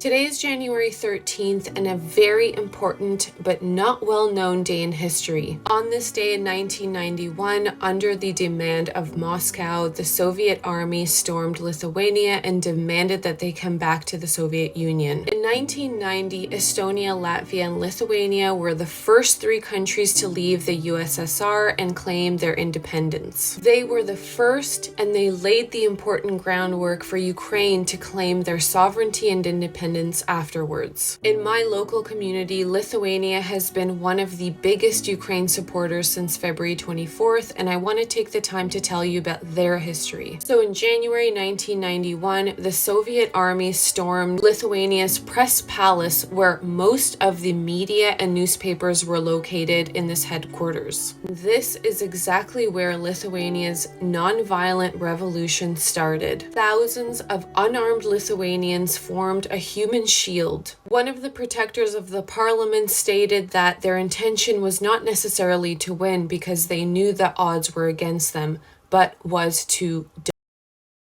Today is January 13th and a very important but not well-known day in history. On this day in 1991, under the demand of Moscow, the Soviet army stormed Lithuania and demanded that they come back to the Soviet Union. In 1990, Estonia, Latvia, and Lithuania were the first three countries to leave the USSR and claim their independence. They were the first, and they laid the important groundwork for Ukraine to claim their sovereignty and independence afterwards. In my local community, Lithuania has been one of the biggest Ukraine supporters since February 24th, and I want to take the time to tell you about their history. So in January 1991, the Soviet army stormed Lithuania's press palace, where most of the media and newspapers were located in this headquarters. This is exactly where Lithuania's non-violent revolution started. Thousands of unarmed Lithuanians formed a human shield. One of the protectors of the parliament stated that their intention was not necessarily to win because they knew the odds were against them, but was to die.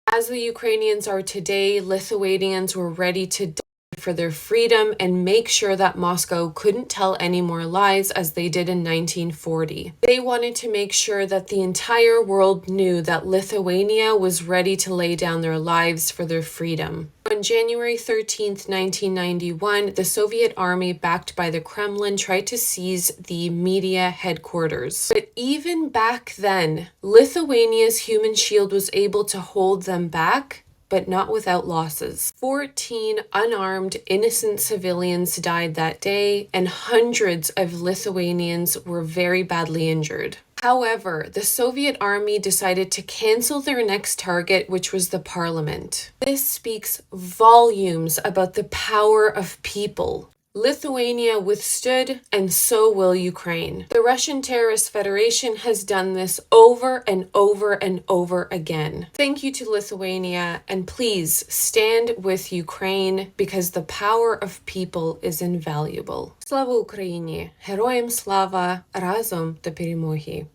As the Ukrainians are today, Lithuanians were ready to die for their freedom and make sure that Moscow couldn't tell any more lies as they did in 1940. They wanted to make sure that the entire world knew that Lithuania was ready to lay down their lives for their freedom. On January 13th, 1991, the Soviet army, backed by the Kremlin, tried to seize the media headquarters. But even back then, Lithuania's human shield was able to hold them back, but not without losses. 14 unarmed, innocent civilians died that day, and hundreds of Lithuanians were very badly injured. However, the Soviet army decided to cancel their next target, which was the parliament. This speaks volumes about the power of people. Lithuania withstood, and so will Ukraine. The Russian Terrorist Federation has done this over and over and over again. Thank you to Lithuania, and please stand with Ukraine because the power of people is invaluable. Слава Україні! Героям слава! Разом до перемоги!